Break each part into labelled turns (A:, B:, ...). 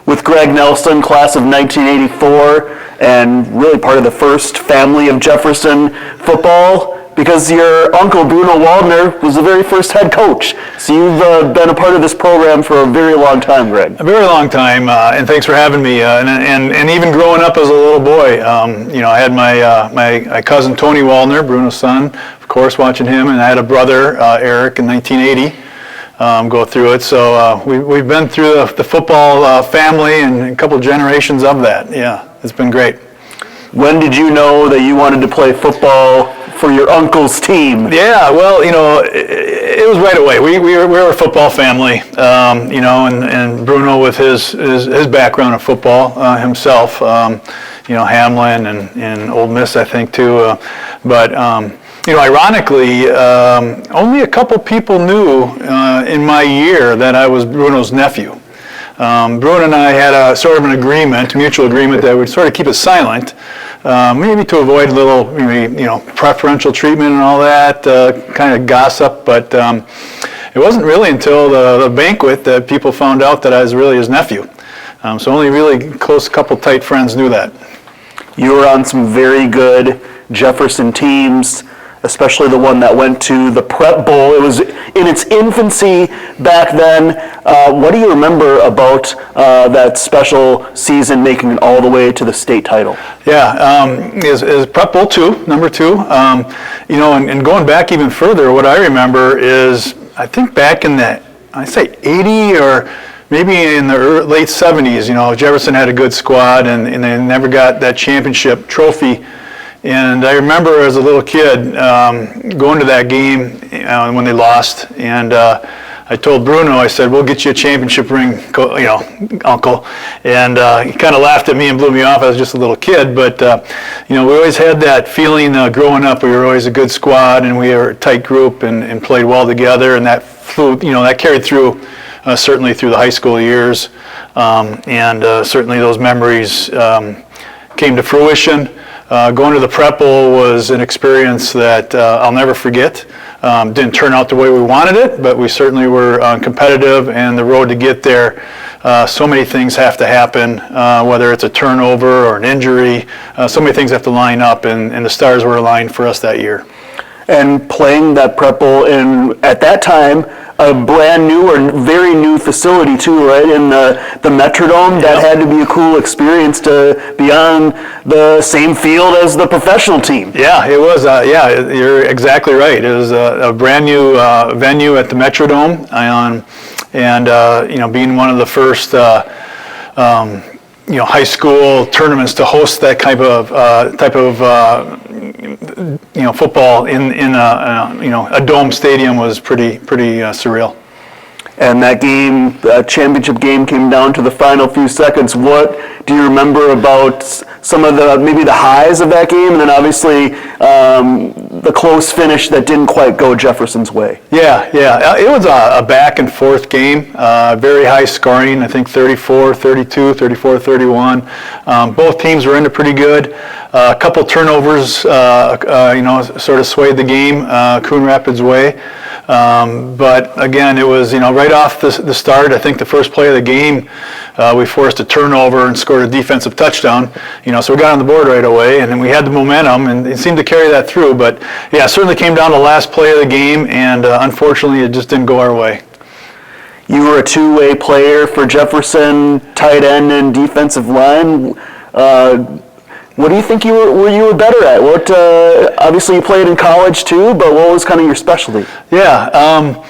A: with Greg Nelson, class of 1984, and really part of the first family of Jefferson football, because your uncle, Bruno Waldner, was the very first head coach. So you've been a part of this program for a very long time, Greg.
B: A very long time, and thanks for having me. And even growing up as a little boy, I had my cousin Tony Waldner, Bruno's son, of course, watching him, and I had a brother, Eric, in 1980. Go through it. So we've been through the football family and a couple of generations of that. Yeah, it's been great.
A: When did you know that you wanted to play football for your uncle's team?
B: Yeah, well, it was right away. We were a football family, and Bruno with his background of football himself, Hamlin and Ole Miss, I think, too. But ironically, only a couple people knew in my year that I was Bruno's nephew. Bruno and I had a sort of an agreement, mutual agreement, that we'd sort of keep it silent, maybe to avoid a little, preferential treatment and all that, kind of gossip. But it wasn't really until the banquet that people found out that I was really his nephew. So only really close, couple tight friends knew that.
A: You were on some very good Jefferson teams, especially the one that went to the Prep Bowl. It was in its infancy back then. What do you remember about that special season making it all the way to the state title?
B: Yeah, is Prep Bowl 2, number 2. And going back even further, what I remember is, I think back in the, I say 80 or maybe in the late 70s, Jefferson had a good squad and they never got that championship trophy. And I remember as a little kid going to that game when they lost, and I told Bruno, I said, "We'll get you a championship ring, Uncle." And he kind of laughed at me and blew me off. I was just a little kid, but we always had that feeling growing up. We were always a good squad, and we were a tight group and played well together, and that flew, that carried through certainly through the high school years, and certainly those memories came to fruition. Going to the Prep Bowl was an experience that I'll never forget. Didn't turn out the way we wanted it, but we certainly were competitive, and the road to get there, so many things have to happen, whether it's a turnover or an injury. So many things have to line up, and the stars were aligned for us that year.
A: And playing that Prep Bowl in, at that time, a brand new or very new facility too, right, in the Metrodome. That had to be a cool experience to be on the same field as the professional team.
B: Yeah, it was. You're exactly right. It was a brand new venue at the Metrodome, and being one of the first high school tournaments to host that type of football in a dome stadium was pretty surreal.
A: And that game, the championship game, came down to the final few seconds. What do you remember about some of maybe the highs of that game, and then obviously the close finish that didn't quite go Jefferson's way?
B: Yeah. It was a back and forth game, very high scoring. I think 34-32, 34-31. Both teams were into pretty good. A couple turnovers, sort of swayed the game Coon Rapids' way. But again, it was, right off the start. I think the first play of the game, we forced a turnover and scored a defensive touchdown. So we got on the board right away, and then we had the momentum, and it seemed to carry that through. But yeah, it certainly came down to the last play of the game, and unfortunately, it just didn't go our way.
A: You were a two-way player for Jefferson, tight end and defensive line. What do you think you were better at? What obviously you played in college too, but what was kind of your specialty?
B: Yeah, I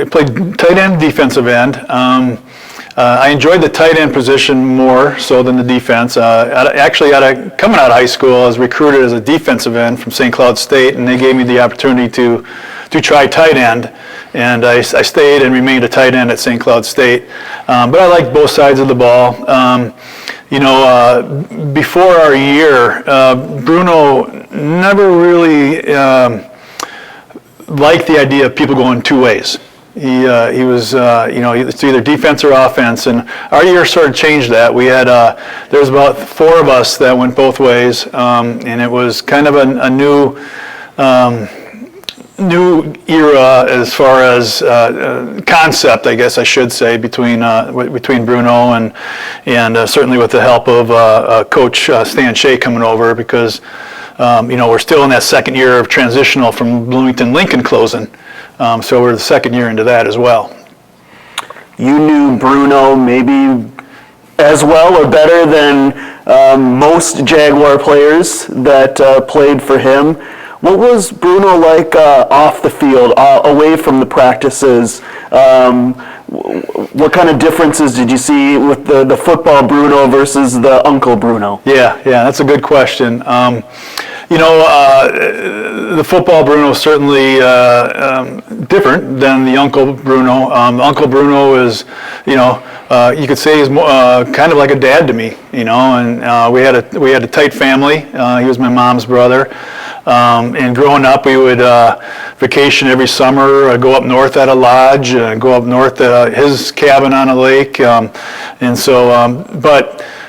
B: played tight end, defensive end. I enjoyed the tight end position more so than the defense. Coming out of high school, I was recruited as a defensive end from St. Cloud State, and they gave me the opportunity to try tight end. And I stayed and remained a tight end at St. Cloud State. But I liked both sides of the ball. Before our year, Bruno never really liked the idea of people going two ways. He was, it's either defense or offense, and our year sort of changed that. We had, there was about 4 of us that went both ways, and it was kind of a new new era as far as concept, I guess I should say, between Bruno and certainly with the help of Coach Stan Shea coming over, because we're still in that second year of transitional from Bloomington-Lincoln closing, so we're the second year into that as well.
A: You knew Bruno maybe as well or better than most Jaguar players that played for him. What was Bruno like off the field, away from the practices? What kind of differences did you see with the football Bruno versus the Uncle Bruno?
B: Yeah, that's a good question. The football Bruno is certainly different than the Uncle Bruno. Uncle Bruno is, you could say he's kind of like a dad to me, and we had a tight family. He was my mom's brother. And growing up, we would vacation every summer, go up north at a lodge, go up north at his cabin on a lake. But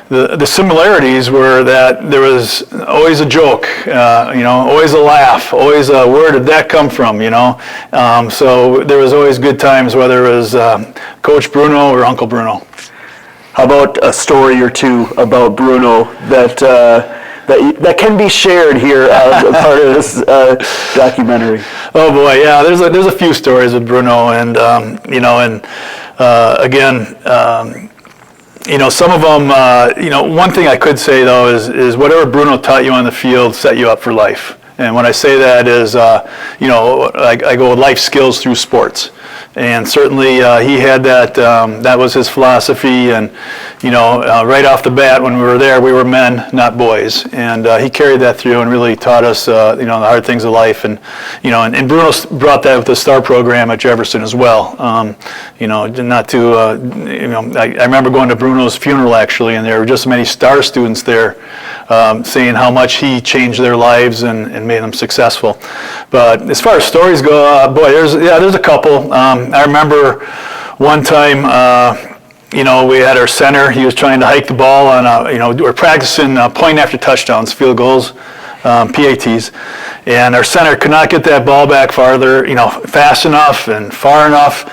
B: the similarities were that there was always a joke, always a laugh, always a where did that come from, So there was always good times, whether it was Coach Bruno or Uncle Bruno.
A: How about a story or two about Bruno that can be shared here as a part of this documentary?
B: Oh boy, yeah. There's a few stories with Bruno, and some of them. One thing I could say though is whatever Bruno taught you on the field set you up for life. And when I say that is, I go with life skills through sports. And certainly he had that, that was his philosophy. And, right off the bat when we were there, we were men, not boys. And he carried that through and really taught us, the hard things of life. And, and Bruno brought that with the STAR program at Jefferson as well. Not to, I remember going to Bruno's funeral actually, and there were just many STAR students there saying how much he changed their lives and made them successful. But as far as stories go, boy, there's a couple. I remember one time, we had our center. He was trying to hike the ball on, we're practicing point after touchdowns, field goals, PATs, and our center could not get that ball back farther, fast enough and far enough.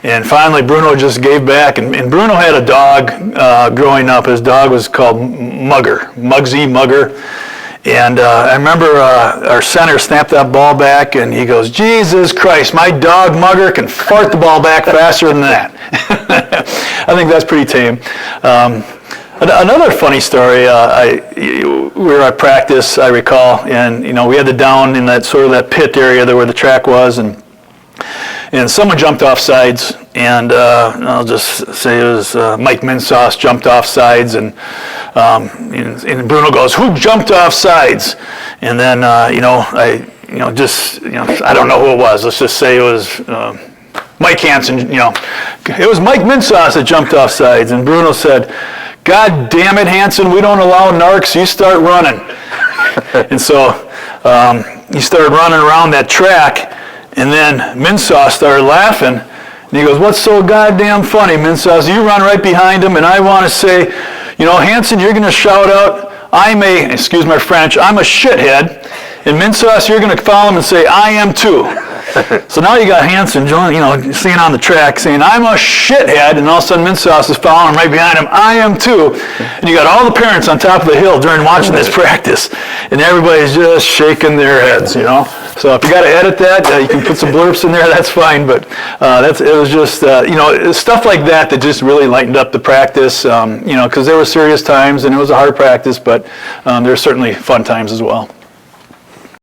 B: And finally, Bruno just gave back. And Bruno had a dog growing up. His dog was called Muggsy. And I remember our center snapped that ball back, and he goes, "Jesus Christ, my dog Mugger can fart the ball back faster than that." I think that's pretty tame. Another funny story, we were at practice, I recall, and we had the down in that sort of that pit area there where the track was, and someone jumped off sides, and I'll just say it was Mike Minsauce jumped off sides, and Bruno goes, "Who jumped off sides?" And then I don't know who it was. Let's just say it was Mike Hansen. It was Mike Minsauce that jumped off sides, and Bruno said, "God damn it, Hansen, we don't allow narcs. You start running." And so he started running around that track. And then Minsauce started laughing, and he goes, "What's so goddamn funny, Minsauce? You run right behind him, and I want to say, Hansen, you're going to shout out, excuse my French, I'm a shithead, and Minsauce, you're going to follow him and say, I am too." So now you got Hansen, seeing on the track, saying, "I'm a shithead," and all of a sudden Minsauce is following him right behind him, "I am too." And you got all the parents on top of the hill during watching this practice, and everybody's just shaking their heads, So if you got to edit that, you can put some blurbs in there, that's fine, but it was just, stuff like that just really lightened up the practice, because there were serious times, and it was a hard practice, but there were certainly fun times as well.